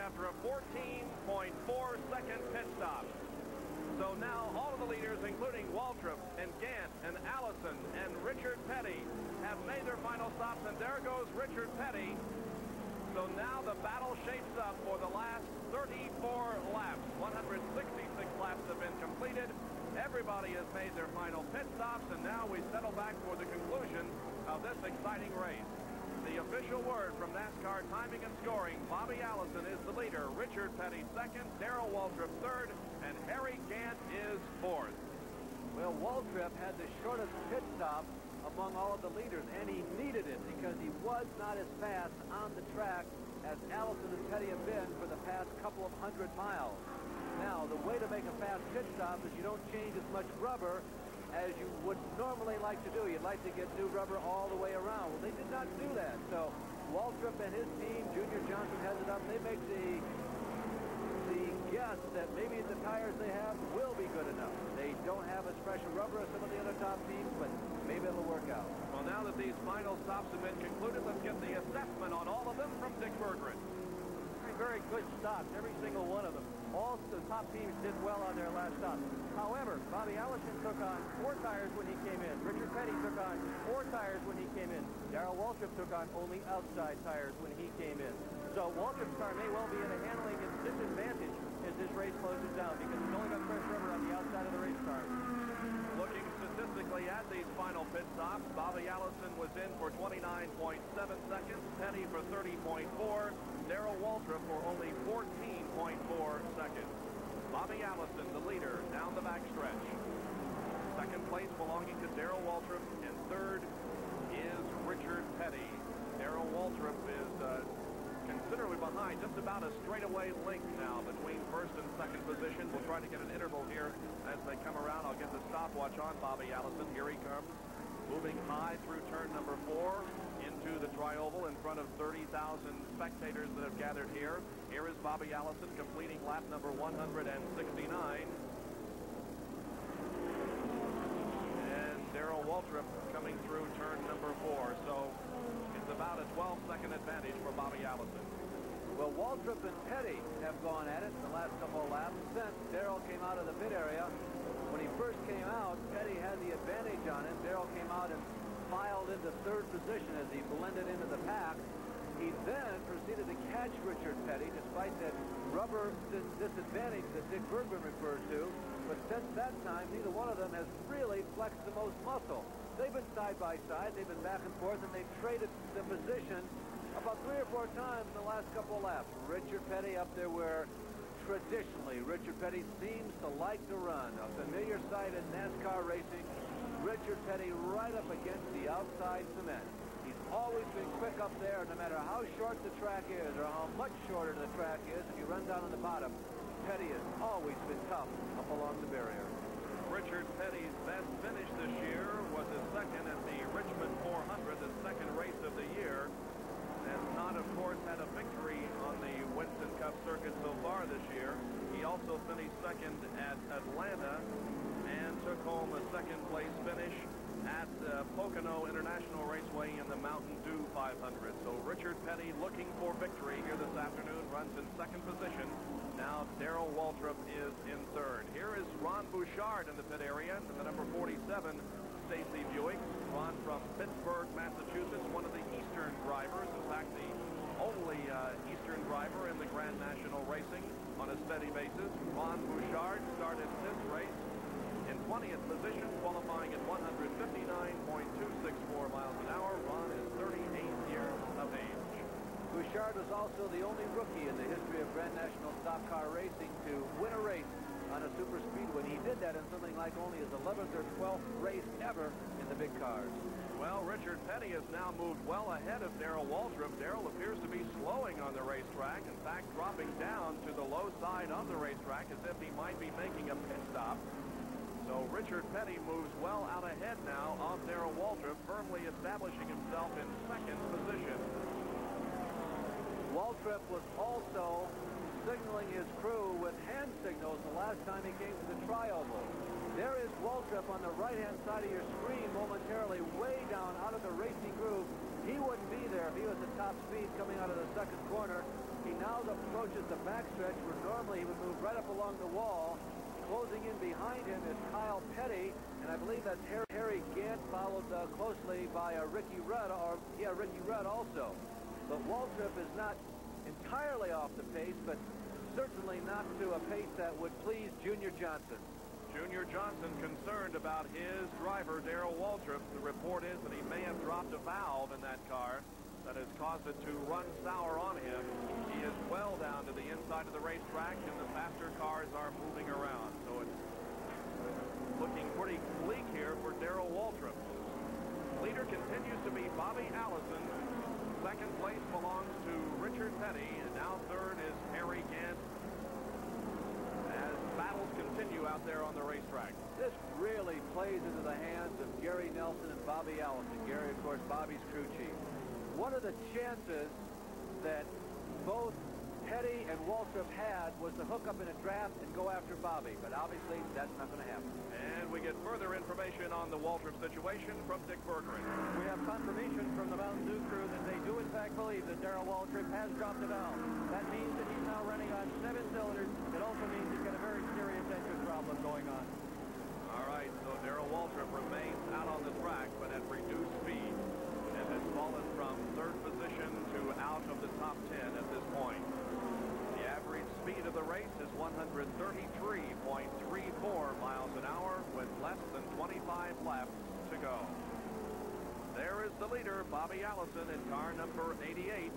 after a 14.4-second pit stop. So now all of the leaders, including Waltrip and Gant and Allison and Richard Petty, have made their final stops, and there goes Richard Petty. So now the battle shapes up for the last 34 laps. 166 laps have been completed. Everybody has made their final pit stops, and now we settle back for the conclusion of this exciting race. The official word from NASCAR Timing and Scoring: Bobby Allison is the leader, Richard Petty second, Darrell Waltrip third, and Harry Gant is fourth. Well, Waltrip had the shortest pit stop among all of the leaders, and he needed it because he was not as fast on the track as Allison and Petty have been for the past couple of 100 miles. Now, the way to make a fast pit stop is you don't change as much rubber as you would normally like to do. You'd like to get new rubber all the way around. Well, they did not do that. So Waltrip and his team, Junior Johnson heads it up. They make the guess that maybe the tires they have will be good enough. They don't have as fresh a rubber as some of the other top teams, but maybe it'll work out. Well, now that these final stops have been concluded, let's get the assessment on all of them from Dick Berggren. Very good stops, every single one of them. All the top teams did well on their last stop. However, Bobby Allison took on 4 tires when he came in. Richard Petty took on 4 tires when he came in. Darrell Waltrip took on only outside tires when he came in. So Waltrip's car may well be at a handling disadvantage as this race closes down because it's only got fresh rubber on the outside of the race car. Looking statistically at these final pit stops, Bobby Allison was in for 29.7 seconds, Petty for 30.4, Darrell Waltrip for only 14.4 seconds. Bobby Allison, the leader, down the backstretch. Second place belonging to Darrell Waltrip, and third is Richard Petty. Darrell Waltrip is considerably behind, just about a straightaway link now between first and second position. We'll try to get an interval here as they come around. I'll get the stopwatch on Bobby Allison. Here he comes, moving high through turn number 4 into the tri-oval in front of 30,000 spectators that have gathered here. Here is Bobby Allison completing lap number 169. And Darrell Waltrip coming through turn number 4. So it's about a 12-second advantage for Bobby Allison. Well, Waltrip and Petty have gone at it in the last couple of laps since Darrell came out of the pit area. When he first came out, Petty had the advantage on him. Darrell came out and filed into third position as he blended into the pack. He then proceeded to catch Richard Petty despite that rubber disadvantage that Dick Berggren refers to. But since that time, neither one of them has really flexed the most muscle. They've been side by side, they've been back and forth, and they've traded the position about 3 or 4 times in the last couple of laps. Richard Petty up there where traditionally Richard Petty seems to like to run. A familiar sight in NASCAR racing. Richard Petty right up against the outside cement. He's always been quick up there, no matter how short the track is or how much shorter the track is. If you run down on the bottom, Petty has always been tough up along the barrier. Richard Petty's best finish this year was his second at the Richmond 400, the second race of the year. Has not, of course, had a victory on the Winston Cup circuit so far this year. He also finished second at Atlanta and took home a second-place finish at Pocono International Raceway in the Mountain Dew 500. So Richard Petty looking for victory here this afternoon, runs in second position. Now Darrell Waltrip is in third. Here is Ron Bouchard in the pit area, and the number 47 Stacy Buick. Ron from Pittsburgh, Massachusetts, one of the Eastern drivers. In fact, the only Eastern driver in the Grand National Racing on a steady basis. Ron Bouchard started this race in 20th position, qualifying at 159.264 miles an hour. Ron is 38 years of age. Bouchard was also the only rookie in the history of Grand National Stock Car Racing to win a race on a super speedway. He did that in something like only his 11th or 12th race ever in the big cars. Well, Richard Petty has now moved well ahead of Darrell Waltrip. Darrell appears to be slowing on the racetrack. In fact, dropping down to the low side of the racetrack as if he might be making a pit stop. So Richard Petty moves well out ahead now of Darrell Waltrip, firmly establishing himself in second position. Waltrip was also signaling his crew with hand signals the last time he came to the tri-oval. There is Waltrip on the right-hand side of your screen momentarily way down out of the racing groove. He wouldn't be there if he was at top speed coming out of the second corner. He now approaches the backstretch where normally he would move right up along the wall. Closing in behind him is Kyle Petty, and I believe that's Harry Gant, followed closely by Ricky Rudd, Ricky Rudd also. But Waltrip is not entirely off the pace, but certainly not to a pace that would please Junior Johnson. Junior Johnson concerned about his driver, Darrell Waltrip. The report is that he may have dropped a valve in that car that has caused it to run sour on him. He is well down to the inside of the racetrack, and the faster cars are moving around. So it's looking pretty bleak here for Darrell Waltrip. Leader continues to be Bobby Allison. Second place belongs to Richard Petty, and now third is Harry Gant as battles continue out there on the racetrack. This really plays into the hands of Gary Nelson and Bobby Allison. Gary, of course, Bobby's crew chief. What are the chances that both Petty and Waltrip had was to hook up in a draft and go after Bobby? But obviously, that's not going to happen. And we get further information on the Waltrip situation from Dick Bergeron. We have confirmation from the Mountain Dew crew that they do in fact believe that Darrell Waltrip has dropped a valve. That means that he's now running on 7 cylinders. It also means he's got a very serious engine problem going on. All right, so Darrell Waltrip remains out on the track, but at reduced speed, and has fallen from third position to out of the top 10 at this point. The average speed of the race is 133.34 miles an hour with less than 25 laps to go. There is the leader, Bobby Allison, in car number 88.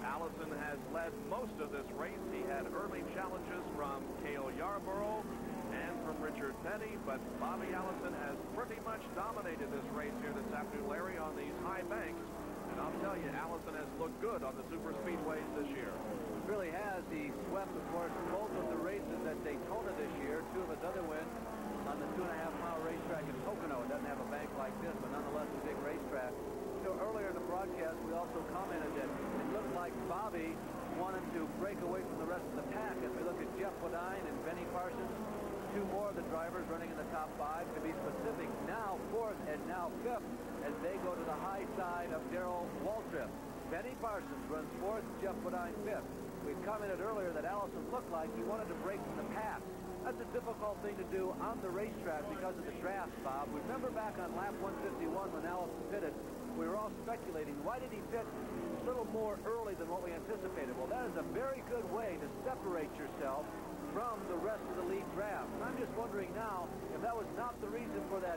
Allison has led most of this race. He had early challenges from Cale Yarborough and from Richard Petty, but Bobby Allison has pretty much dominated this race here this afternoon, Larry, on these high banks. And I'll tell you, Allison has looked good on the super speedways this year. He really has. He swept, of course, both of the races at Daytona this year. 2 of his other wins on the 2.5-mile racetrack in Pocono. It doesn't have a bank like this, but nonetheless a big racetrack. You know, earlier in the broadcast, we also commented that it looked like Bobby wanted to break away from the rest of the pack. As we look at Jeff Bodine and Benny Parsons, 2 more of the drivers running in the top 5, to be specific, now 4th and now 5th, as they go to the high side of Darrell Waltrip. Benny Parsons runs 4th, Jeff Bodine 5th. We commented earlier that Allison looked like he wanted to break from the pack. That's a difficult thing to do on the racetrack because of the draft, Bob. Remember back on lap 151 when Allison pitted, we were all speculating, why did he pit a little more early than what we anticipated? Well, that is a very good way to separate yourself from the rest of the lead draft. And I'm just wondering now if that was not the reason for that,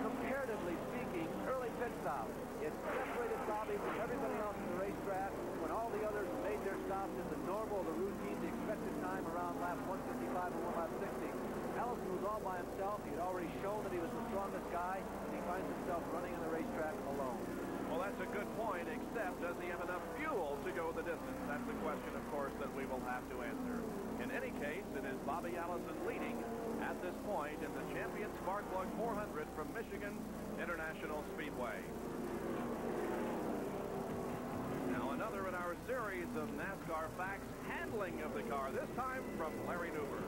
comparatively speaking, early pit stop. It separated Bobby from everybody else in the racetrack when all the others made their stops in the normal, the routine, the expected time around lap 155 and lap 60. Allison was all by himself. He had already shown that he was the strongest guy, and he finds himself running on the racetrack alone. Well, that's a good point, except does he have enough fuel to go the distance? That's the question, of course, that we will have to answer. In any case, it is Bobby Allison leading at this point in the Champion Sparkplug 400 from Michigan International Speedway. Now another in our series of NASCAR facts, handling of the car, this time from Larry Newberg.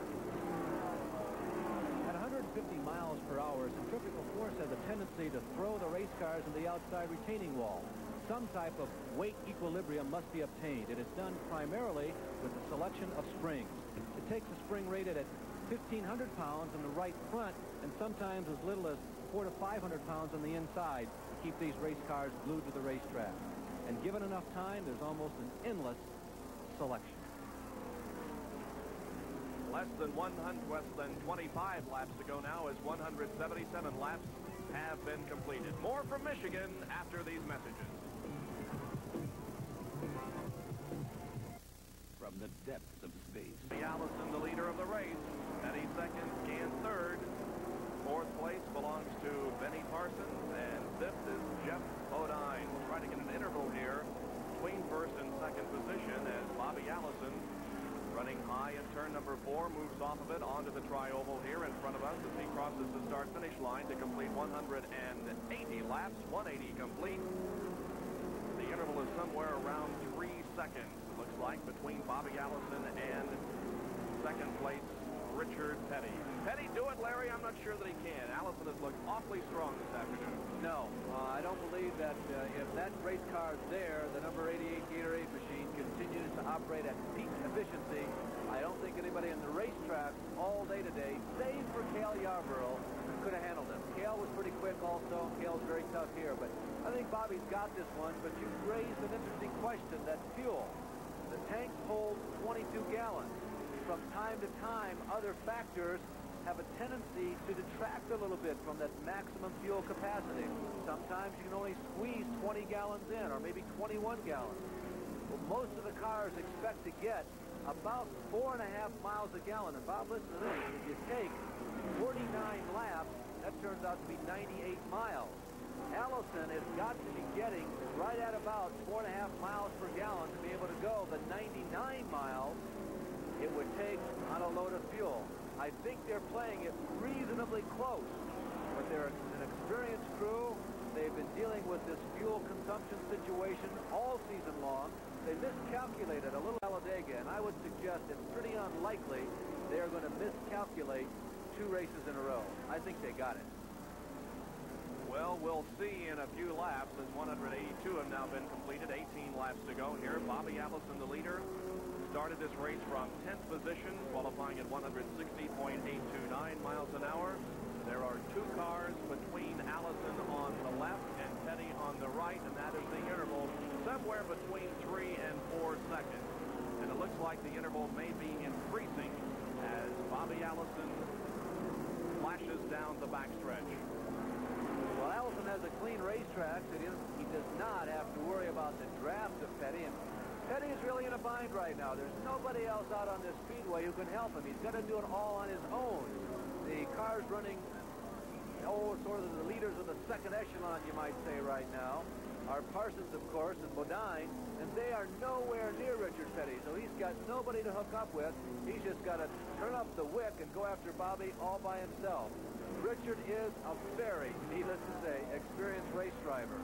At 150 miles per hour, centrifugal force has a tendency to throw the race cars into the outside retaining wall. Some type of weight equilibrium must be obtained. It is done primarily with the selection of springs. It takes a spring rated at 1,500 pounds on the right front and sometimes as little as 400 to 500 pounds on the inside to keep these race cars glued to the racetrack. And given enough time, there's almost an endless selection. Less than 25 laps to go now as 177 laps have been completed. More from Michigan after these messages. From the depths of space. Allison, the leader of the race. Petty second, Gant third. 4th place belongs to Benny Parsons, and 5th is Jeff Bodine. We'll try to get an interval here between 1st and 2nd position as Bobby Allison, running high in turn number 4, moves off of it onto the tri-oval here in front of us as he crosses the start-finish line to complete 180 laps, 180 complete. The interval is somewhere around 3 seconds, it looks like, between Bobby Allison and 2nd place Richard Petty. Petty do it, Larry? I'm not sure that he can. Allison has looked awfully strong this afternoon. No, I don't believe that if that race car is there, the number 88 Gatorade machine continues continues to operate at peak efficiency. I don't think anybody in the racetrack all day today, save for Cale Yarborough, could have handled him. Cale was pretty quick also. Cale's very tough here, but I think Bobby's got this one. But you've raised an interesting question. That's fuel. The tanks hold 22 gallons. From time to time, other factors have a tendency to detract a little bit from that maximum fuel capacity. Sometimes you can only squeeze 20 gallons in, or maybe 21 gallons. Well, most of the cars expect to get about 4.5 miles a gallon. And Bob, listen to this. If you take 49 laps, that turns out to be 98 miles. Allison has got to be getting right at about 4.5 miles per gallon to be able to go the 99 miles it would take on a load of fuel. I think they're playing it reasonably close, but they're an experienced crew. They've been dealing with this fuel consumption situation all season long. They miscalculated a little Talladega, and I would suggest it's pretty unlikely they're going to miscalculate 2 races in a row. I think they got it. Well, we'll see in a few laps, as 182 have now been completed. 18 laps to go here. Bobby Allison, the leader, started this race from 10th position, qualifying at 160.829 miles an hour. There are 2 cars between Allison on the left and Petty on the right, and that is the interval somewhere between 3 and 4 seconds. And it looks like the interval may be increasing as Bobby Allison flashes down the backstretch. Well, Allison has a clean racetrack, so he does not have to worry about the draft of Petty. And Petty is really in a bind right now. There's nobody else out on this speedway who can help him. He's got to do it all on his own. The cars running, sort of the leaders of the second echelon, you might say, right now, are Parsons, of course, and Bodine, and they are nowhere near Richard Petty, so he's got nobody to hook up with. He's just got to turn up the wick and go after Bobby all by himself. Richard is a very, needless to say, experienced race driver.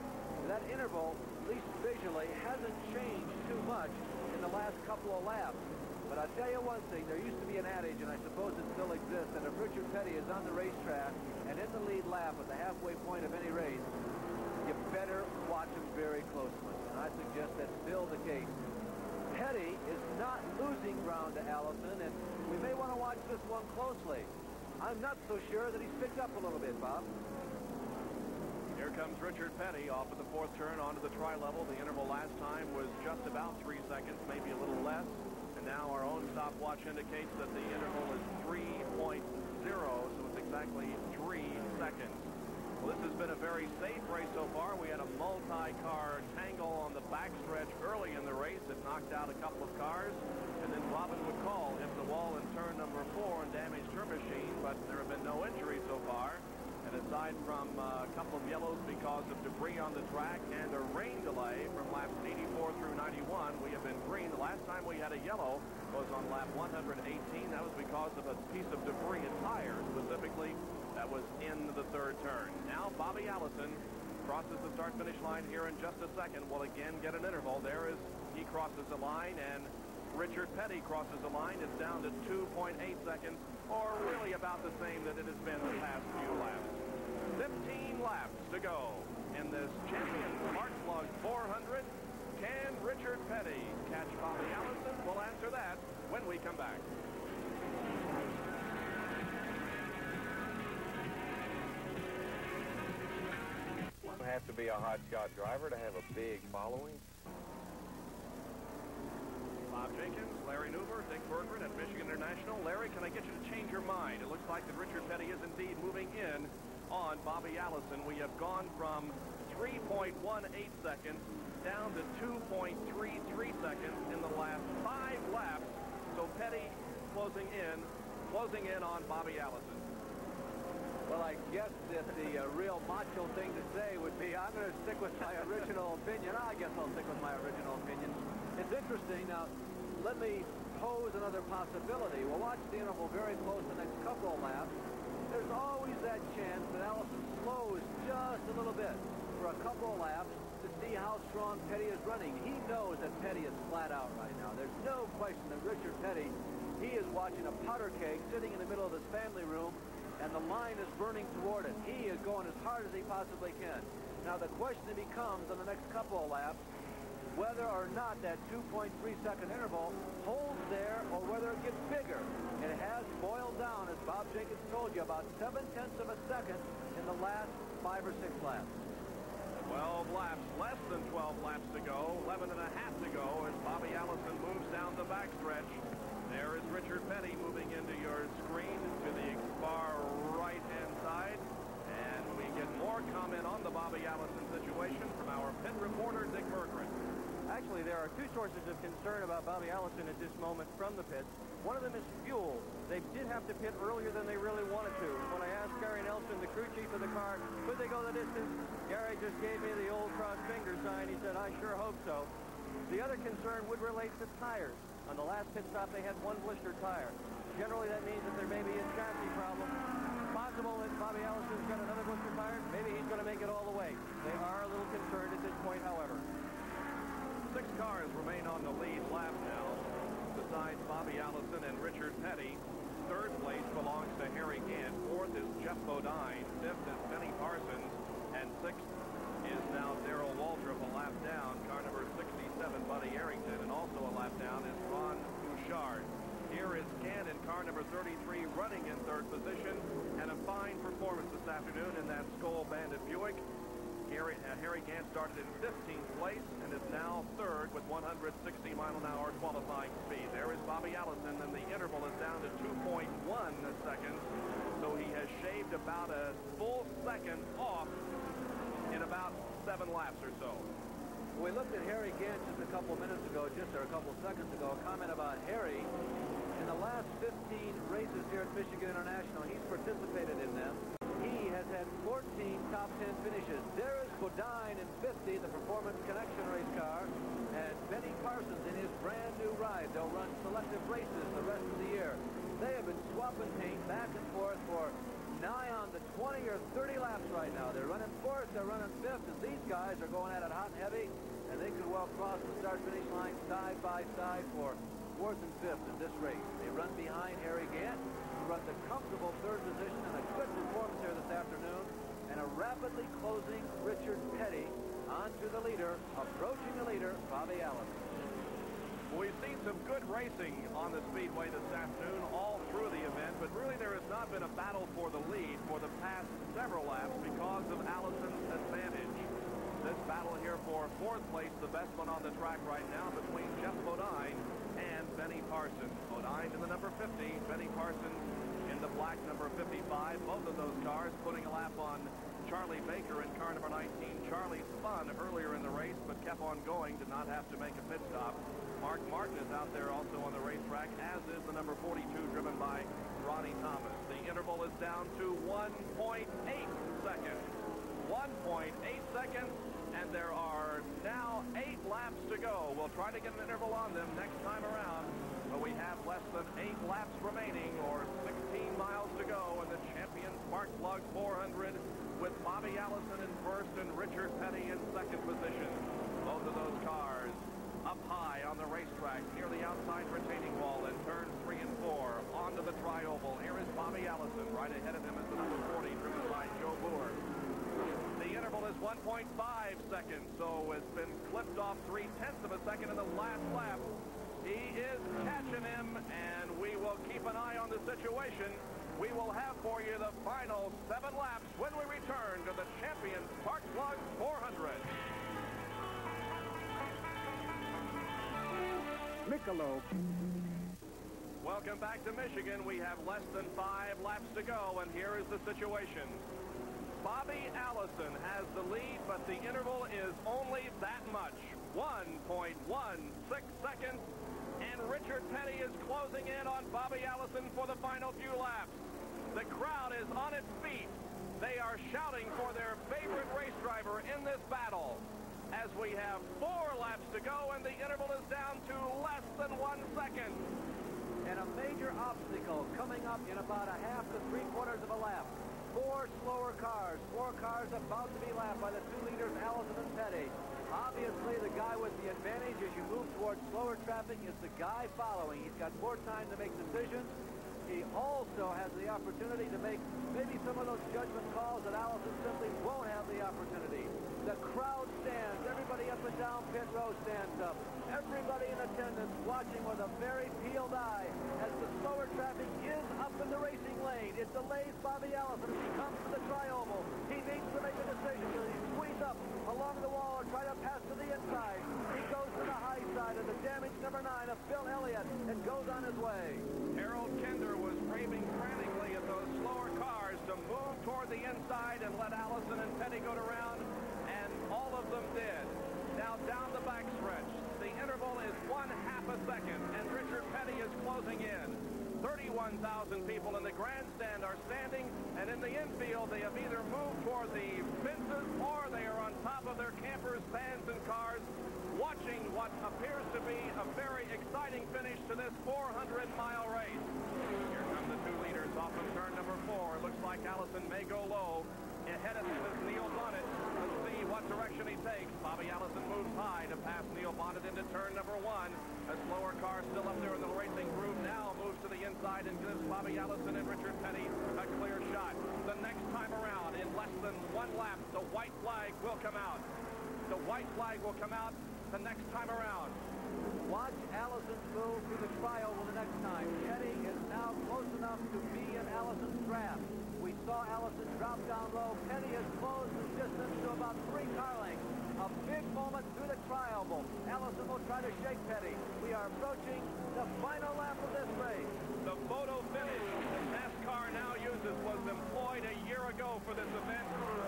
That interval, at least visually, hasn't changed too much in the last couple of laps. But I'll tell you one thing, there used to be an adage, and I suppose it still exists, that if Richard Petty is on the racetrack and in the lead lap at the halfway point of any race, you better watch him very closely. And I suggest that's still the case. Petty is not losing ground to Allison, and we may want to watch this one closely. I'm not so sure that he's picked up a little bit, Bob. Here comes Richard Petty off at the 4th turn onto the tri-level. The interval last time was just about 3 seconds, maybe a little less. And now our own stopwatch indicates that the interval is 3.0, so it's exactly 3 seconds. Well, this has been a very safe race so far. We had a multi-car tangle on the backstretch early in the race. It knocked out a couple of cars, and then Robin would call hit the wall in turn number 4 and damaged her machine, but there have been no injuries so far. And aside from a couple of yellows because of debris on the track and a rain delay from laps 84 through 91, we have been green. The last time we had a yellow was on lap 118. That was because of a piece of debris, a tire specifically, that was in the 3rd turn. Now Bobby Allison crosses the start-finish line here in just a second. We'll again get an interval. There is, he crosses the line, and Richard Petty crosses the line. It's down to 2.8 seconds, or really about the same that it has been the past few laps. 15 laps to go in this Champion Spark Plug 400. Can Richard Petty catch Bobby Allison? We'll answer that when we come back. You have to be a hotshot driver to have a big following. Bob Jenkins, Larry Newber, Dick Berggren at Michigan International. Larry, can I get you to change your mind? It looks like that Richard Petty is indeed moving in on Bobby Allison. We have gone from 3.18 seconds down to 2.33 seconds in the last 5 laps. So Petty closing in on Bobby Allison. Well, I guess that the real macho thing to say would be, I'm going to stick with my original opinion. I guess I'll stick with my original opinion. It's interesting. Now, let me pose another possibility. We'll watch the interval very close the next couple of laps. There's always that chance that Allison slows just a little bit for a couple of laps to see how strong Petty is running. He knows that Petty is flat out right now. There's no question that Richard Petty, he is watching a powder keg sitting in the middle of his family room, and the line is burning toward it. He is going as hard as he possibly can. Now, the question becomes on the next couple of laps, whether or not that 2.3-second interval holds there or whether it gets bigger. It has boiled down, as Bob Jenkins told you, about 0.7 of a second in the last 5 or 6 laps. 12 laps, less than 12 laps to go, 11 and a half to go as Bobby Allison moves down the backstretch. There is Richard Petty moving into your screen to the far right-hand side. And we get more comment on the Bobby Allison situation from our pit reporter, Dick Berggren. Actually, there are two sources of concern about Bobby Allison at this moment from the pits. One of them is fuel. They did have to pit earlier than they really wanted to. When I asked Gary Nelson, the crew chief of the car, could they go the distance, Gary just gave me the old cross finger sign. He said, I sure hope so. The other concern would relate to tires. On the last pit stop, they had one blistered tire. Generally, that means that there may be a chassis problem. Possible that Bobby Allison's got another blistered tire. Maybe he's going to make it all the way. They are a little concerned at this point, however. 6 cars remain on the lead lap now, besides Bobby Allison and Richard Petty. 3rd place belongs to Harry Gant. 4th is Jeff Bodine. 5th is Benny Parsons. And 6th is now Darrell Waltrip, a lap down. Car number 67, Buddy Arrington. And also a lap down is Ron Bouchard. Here is Gant in car number 33 running in 3rd position. And a fine performance this afternoon in that Skoal Bandit Buick. Harry Gant started in 15th place and is now 3rd with 160 mile-an-hour qualifying speed. There is Bobby Allison, and the interval is down to 2.1 seconds. So he has shaved about a full second off in about 7 laps or so. We looked at Harry Gant just a couple minutes ago, or a couple seconds ago, a comment about Harry. In the last 15 races here at Michigan International, he's participated in them. He has had 14 top 10 finishes. There is Bodine in 50, the Performance Connection race car, and Benny Parsons in his brand new ride. They'll run selective races the rest of the year. They have been swapping paint back and forth for nigh on the 20 or 30 laps right now. They're running 4th, they're running 5th, and these guys are going at it hot and heavy, and they could well cross the start-finish line side by side for 4th and 5th in this race. They run behind Harry Gant, who runs a comfortable 3rd position and a good performance here this afternoon, and a rapidly closing Richard Petty onto the leader, approaching the leader, Bobby Allison. We've seen some good racing on the Speedway this afternoon all through the event, but really there has not been a battle for the lead for the past several laps because of Allison's advantage. This battle here for 4th place, the best one on the track right now, between Jeff Bodine and Benny Parsons. Bodine in the number 50, Benny Parsons in the black number 55. Both of those cars putting a lap on Charlie Baker in car number 19. Charlie spun earlier in the race, but kept on going, did not have to make a pit stop. Mark Martin is out there also on the racetrack, as is the number 42, driven by Ronnie Thomas. The interval is down to 1.8 seconds. 1.8 seconds, and there are now 8 laps to go. We'll try to get an interval on them next time around, but we have less than 8 laps remaining, or 16 miles to go in the Champion Spark Plug 400, with Bobby Allison in 1st and Richard Petty in 2nd position. Both of those cars up high on the racetrack near the outside retaining wall in turns 3 and 4 onto the tri-oval. Here is Bobby Allison. Right ahead of him is the number 40, driven by Joe Boer. The interval is 1.5 seconds, so it's been clipped off 0.3 of a second in the last lap. He is catching him, and we will keep an eye on the situation. We will have for you the final 7 laps when we return to the Champion Spark Plug 400. Michelob. Welcome back to Michigan. We have less than 5 laps to go, and here is the situation. Bobby Allison has the lead, but the interval is only that much, 1.16 seconds, and Richard Petty is closing in on Bobby Allison for the final few laps. The crowd is on its feet. They are shouting for their favorite race driver in this battle, as we have 4 laps to go, and the interval is down to less than 1 second. And a major obstacle coming up in about a half to 3/4 of a lap. 4 slower cars, 4 cars about to be lapped by the 2 leaders, Allison and Petty. Obviously, the guy with the advantage as you move towards slower traffic is the guy following. He's got more time to make decisions. He also has the opportunity to make maybe some of those judgment calls that Allison simply won't have the opportunity. The crowd stands, everybody up and down pit row stands up. Everybody in attendance watching with a very peeled eye as the slower traffic is up in the racing lane. It delays Bobby Allison as he comes to the tri-oval. He needs to make a decision. Will he squeeze up along the wall or try to pass to the inside? He goes to the high side of the damaged number 9 of Bill Elliott and goes on his way. Harold Kinder was raving frantically at those slower cars to move toward the inside and let Allison and Petty go around, and all of them did. Now down the backstretch, the interval is 1/2 a second, and Richard Petty is closing in. 31,000 people in the grandstand are standing, and in the infield they have either moved toward the fences or they are on top of their campers, vans, and cars, watching what appears to be a very exciting finish to this 400-mile race. Here come the 2 leaders off of turn number 4. It looks like Allison may go low. Ahead of him is Neil Bonnet. Let's see what direction he takes. Bobby Allison moves high to pass Neil Bonnet into turn number 1. A slower car still up there in the racing groove now moves to the inside and gives Bobby Allison and Richard Petty a clear shot. The next time around, in less than 1 lap, the white flag will come out. The white flag will come out the next time around. Watch Allison's move to the tri-oval the next time. Petty is now close enough to be in Allison's draft. We saw Allison drop down low. Petty has closed the distance to about 3 car lengths. A big moment through the tri-oval. Allison will try to shake Petty. We are approaching the final lap of this race. The photo finish that NASCAR now uses was employed a year ago for this event,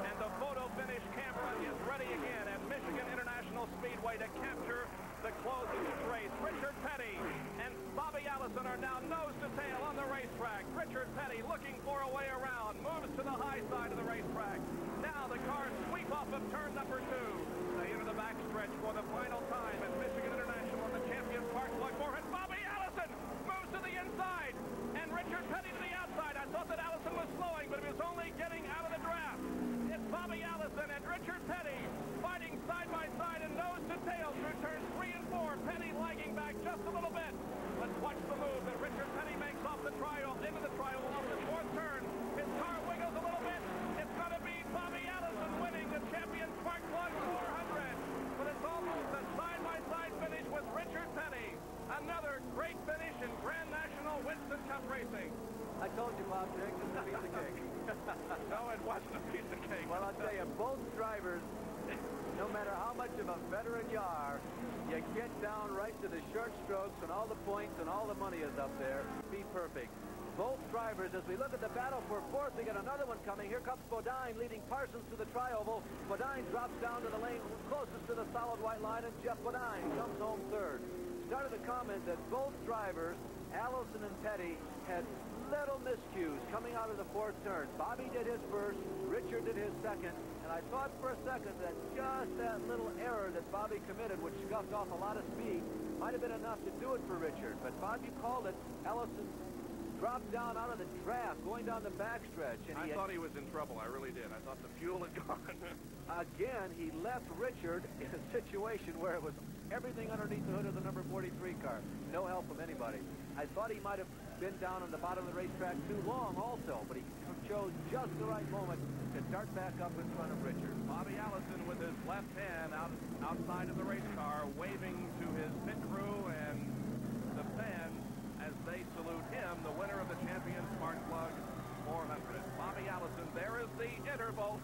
and the photo finish camera is ready again at Michigan International Speedway to capture the close of this race. Richard Petty and Bobby Allison are now nose to tail on the racetrack. Richard Petty looking for a way around, moves to the high side of the racetrack. Now the cars sweep off of turn number 2. They enter the backstretch for the final time at Michigan International in the Champions Park Plug 4. And Bobby Allison moves to the inside, and Richard Petty to the outside. I thought that Allison was slowing, but he was only getting out of the draft. It's Bobby Allison and Richard Petty fighting side by side and nose to tail through turns 3 and 4. Petty lagging back just a little bit. Let's watch the move that Richard Petty makes off the trial, into the trial off the 4th turn. His car wiggles a little bit. It's going to be Bobby Allison winning the Champions Park Plug 400. But it's almost a side-by-side finish with Richard Petty. Another great finish in Grand National Winston Cup racing. I told you, Bob, Jake, this is a piece of cake. No, it wasn't a piece of cake. Well, I'll tell you, both drivers, no matter how much of a veteran you are, you get down right to the short strokes and all the points and all the money is up there. Be perfect. Both drivers, as we look at the battle for 4th, we got another one coming. Here comes Bodine leading Parsons to the tri-oval. Bodine drops down to the lane closest to the solid white line, and Jeff Bodine comes home 3rd. Started to comment that both drivers, Allison and Petty, had little miscues coming out of the 4th turn. Bobby did his first, Richard did his second, and I thought for a second that just that little error that Bobby committed, which scuffed off a lot of speed, might have been enough to do it for Richard. But Bobby called it. Allison dropped down out of the draft, going down the backstretch. And I thought he was in trouble. I really did. I thought the fuel had gone. Again, he left Richard in a situation where it was everything underneath the hood of the number 43 car. No help from anybody. I thought he might have been down on the bottom of the racetrack too long also, but he chose just the right moment to dart back up in front of Richard. Bobby Allison with his left hand outside of the race car, waving to his pit crew and the fans as they salute him, the winner of the Champions Spark Plug 400. Bobby Allison, there is the interval.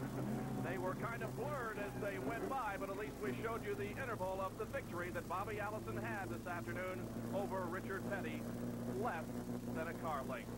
They were kind of blurred as they went by, but at least we showed you the interval of the victory that Bobby Allison had this afternoon over Richard Petty, less than a car length.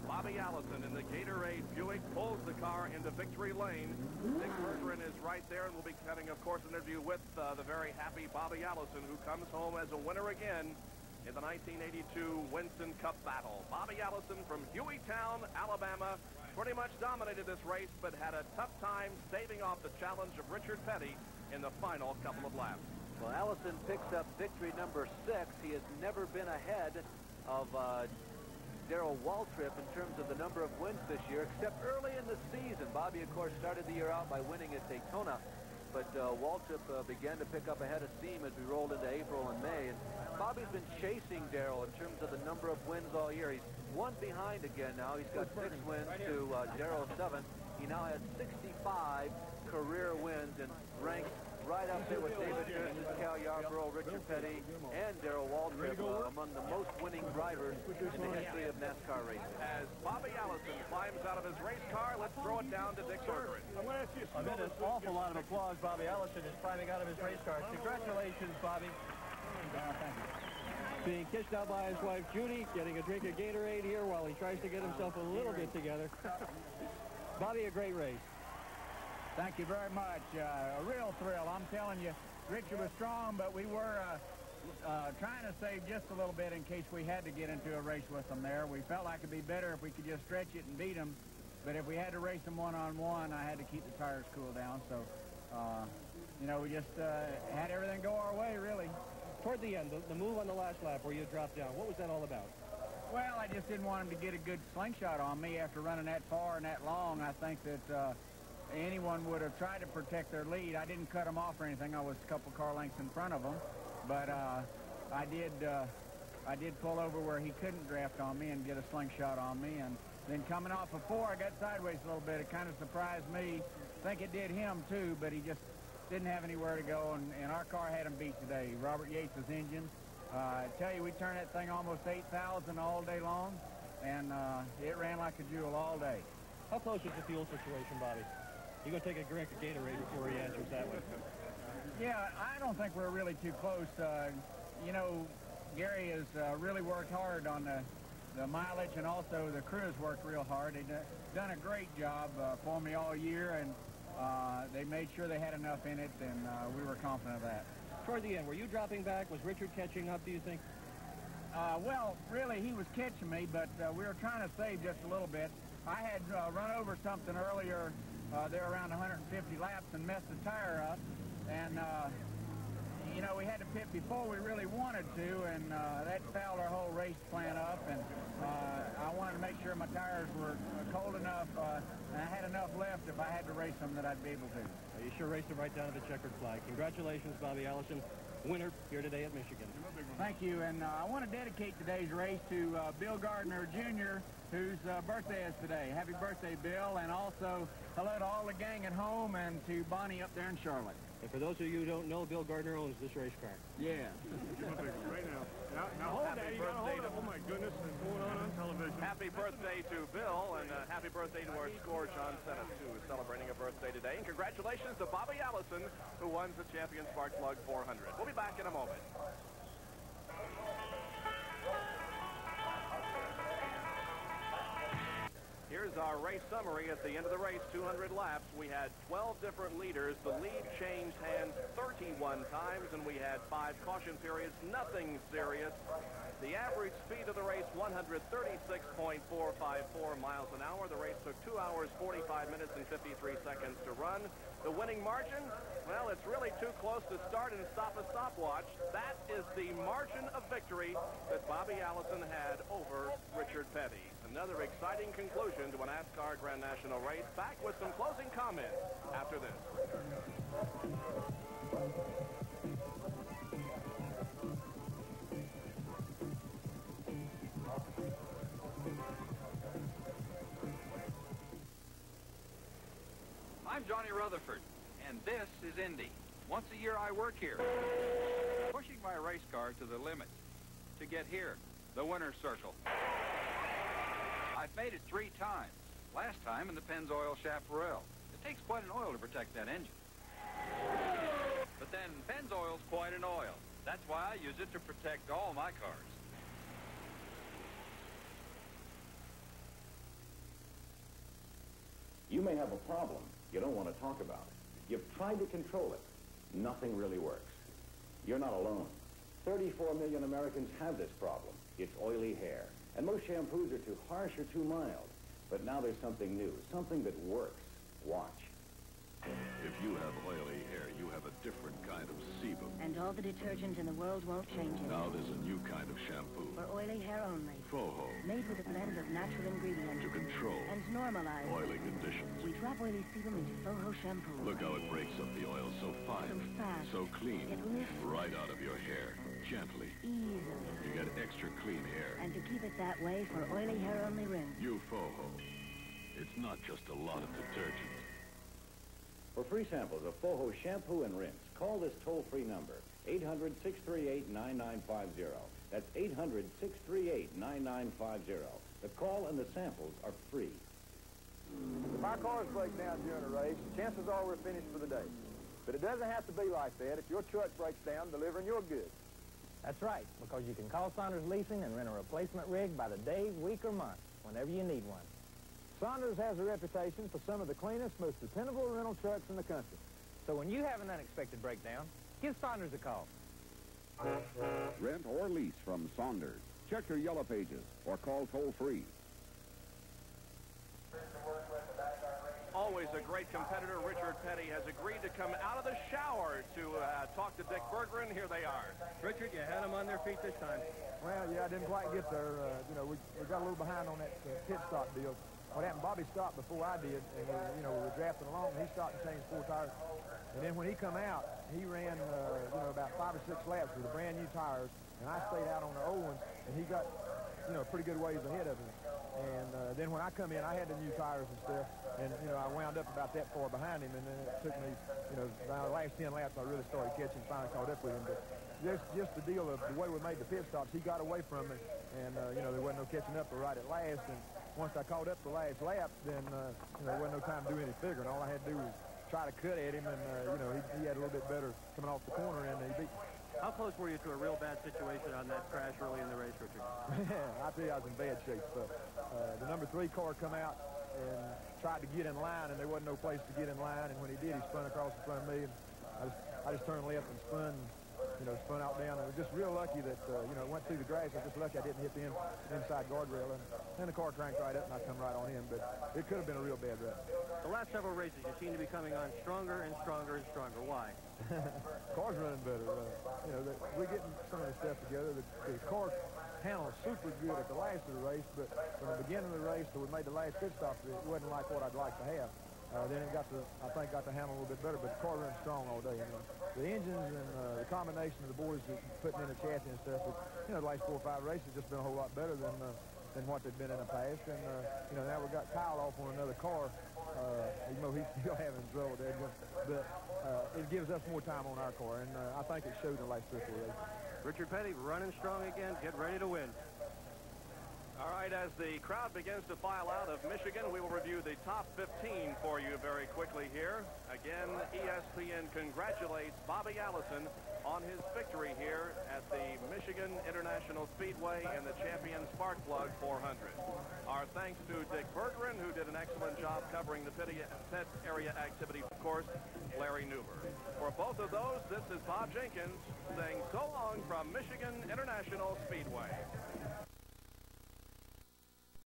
Bobby Allison in the Gatorade Buick pulls the car into victory lane. Dick Bergeron is right there, and we'll be having, of course, an interview with the very happy Bobby Allison, who comes home as a winner again in the 1982 Winston Cup battle. Bobby Allison from Hueytown, Alabama, pretty much dominated this race, but had a tough time staving off the challenge of Richard Petty in the final couple of laps. Well, Allison picks up victory number 6. He has never been ahead of Darrell Waltrip in terms of the number of wins this year, except early in the season. Bobby, of course, started the year out by winning at Daytona, but Waltrip began to pick up a head of steam as we rolled into April and May. And Bobby's been chasing Darrell in terms of the number of wins all year. He's one behind again now. He's got 6 wins to Darrell's 7. He now has 65 career wins and ranks right up there with David Nurse and Cal Yarborough. Scarborough, Richard Petty, and Darrell Waltrip among the most winning drivers in the history of NASCAR racing. As Bobby Allison climbs out of his race car, let's throw it down to Dick Bergeron. I'm going to ask you amid an awful lot of applause, Bobby Allison is climbing out of his race car. Congratulations, Bobby. Being kissed out by his wife, Judy, getting a drink of Gatorade here while he tries to get himself a little bit together. Bobby, a great race. Thank you very much. A real thrill. I'm telling you, Richard was strong, but we were trying to save just a little bit in case we had to get into a race with them there. We felt like it'd be better if we could just stretch it and beat them. But if we had to race them one-on-one, I had to keep the tires cool down. So, you know, we just had everything go our way, really. Toward the end, the move on the last lap where you dropped down, what was that all about? Well, I just didn't want him to get a good slingshot on me after running that far and that long. I think that anyone would have tried to protect their lead. I didn't cut them off or anything. I was a couple car lengths in front of them. But I did pull over where he couldn't draft on me and get a slingshot on me. And then coming off of 4, I got sideways a little bit. It kind of surprised me. I think it did him, too, but he just didn't have anywhere to go, and our car had him beat today. Robert Yates' engine. I tell you, we turned that thing almost 8,000 all day long, and it ran like a jewel all day. How close was the fuel situation, Bobby? You going to take a drink of Gatorade before he answers that one? Yeah, I don't think we're really too close. You know, Gary has really worked hard on the mileage, and also the crew has worked real hard. They've done a great job for me all year, and they made sure they had enough in it, and we were confident of that. Toward the end, were you dropping back? Was Richard catching up, do you think? Well, really, he was catching me, but we were trying to save just a little bit. I had run over something earlier there around 150 laps and messed the tire up, and you know, we had to pit before we really wanted to, and that fouled our whole race plan up, and I wanted to make sure my tires were cold enough, and I had enough left if I had to race them that I'd be able to. Well, you sure raced them right down to the checkered flag. Congratulations, Bobby Allison, winner here today at Michigan. Thank you, and I want to dedicate today's race to Bill Gardner, Jr., whose birthday is today. Happy birthday, Bill, and also hello to all the gang at home and to Bonnie up there in Charlotte. And for those of you who don't know, Bill Gardner owns this race car. Yeah. Right now hold that. You gotta hold it. Oh, my goodness. It's going on television. Happy birthday to Bill, and happy birthday to our score, John Sennett, who is celebrating a birthday today. And congratulations to Bobby Allison, who won the Champion Spark Plug 400. We'll be back in a moment. Here's our race summary at the end of the race, 200 laps. We had 12 different leaders. The lead changed hands 31 times, and we had 5 caution periods, nothing serious. The average speed of the race, 136.454 miles an hour. The race took 2 hours, 45 minutes, and 53 seconds to run. The winning margin, well, it's really too close to start and stop a stopwatch. That is the margin of victory that Bobby Allison had over Richard Petty. Another exciting conclusion to a NASCAR Grand National race. Back with some closing comments after this. I'm Johnny Rutherford, and this is Indy. Once a year I work here, pushing my race car to the limit to get here, the winner's circle. I've made it 3 times. Last time in the Pennzoil Chaparral. It takes quite an oil to protect that engine. But then Pennzoil's quite an oil. That's why I use it to protect all my cars. You may have a problem. You don't want to talk about it. You've tried to control it. Nothing really works. You're not alone. 34 million Americans have this problem. It's oily hair. And most shampoos are too harsh or too mild. But now there's something new, something that works. Watch. If you have oily hair, you have a different kind of sebum. And all the detergent in the world won't change it. Now there's a new kind of shampoo. For oily hair only. Foho. Made with a blend of natural ingredients. To control and normalize oily conditions. We drop oily sebum into Foho shampoo. Look how it breaks up the oil so fine. So fast. So clean. It lifts right out of your hair. Gently. Easily. You get extra clean hair. And to keep it that way for oily hair only rinse. New Foho. It's not just a lot of detergent. For free samples of Foho shampoo and rinse, call this toll-free number, 800-638-9950. That's 800-638-9950. The call and the samples are free. If our cars break down during a race, chances are we're finished for the day. But it doesn't have to be like that if your truck breaks down delivering your goods. That's right, because you can call Saunders Leasing and rent a replacement rig by the day, week, or month, whenever you need one. Saunders has a reputation for some of the cleanest, most dependable rental trucks in the country. So when you have an unexpected breakdown, give Saunders a call. Rent or lease from Saunders. Check your yellow pages or call toll-free. Always a great competitor, Richard Petty has agreed to come out of the shower to talk to Dick Berggren. Here they are. Richard, you had them on their feet this time. Well, yeah, I didn't quite get there. We got a little behind on that pit stop deal. What happened, Bobby stopped before I did, and we were drafting along, and he stopped and changed 4 tires. And then when he come out, he ran, about 5 or 6 laps with the brand new tires, and I stayed out on the old ones, and he got, a pretty good ways ahead of me. And then when I come in, I had the new tires and stuff, and, I wound up about that far behind him, and then it took me, about the last 10 laps, I really started catching, finally caught up with him. But just the deal of the way we made the pit stops, he got away from me, and, there wasn't no catching up right at last, and once I caught up the last lap, then, there wasn't no time to do any figuring. All I had to do was try to cut at him, and, he had a little bit better coming off the corner, and he beat me. How close were you to a real bad situation on that crash early in the race, Richard? I tell you, I was in bad shape. So, the number 3 car come out and tried to get in line, and there wasn't no place to get in line. And when he did, he spun across in front of me, and I just turned left and spun, spun out down. I was just real lucky that, went through the grass. I was just lucky I didn't hit the inside guardrail. And then the car cranked right up, and I come right on him. But it could have been a real bad wreck. The last several races, you seem to be coming on stronger and stronger and stronger. Why? Car's running better. We're getting some of the stuff together. The car handled super good at the last of the race, but from the beginning of the race till we made the last pit stop, it wasn't like what I'd like to have. Then it got to handle a little bit better, but the car runs strong all day. The engines and the combination of the boys that putting in the chassis and stuff, the last 4 or 5 races just been a whole lot better than what they've been in the past. And, now we've got Kyle off on another car, even though he's still having trouble there. But it gives us more time on our car, and I think it showed in the last 3 or 4 races. Richard Petty running strong again. Get ready to win. All right, as the crowd begins to file out of Michigan, we will review the top 15 for you very quickly here. Again, ESPN congratulates Bobby Allison on his victory here at the Michigan International Speedway in the Champion Sparkplug 400. Our thanks to Dick Berggren, who did an excellent job covering the pit area activity, of course, Larry Newber. For both of those, this is Bob Jenkins saying so long from Michigan International Speedway.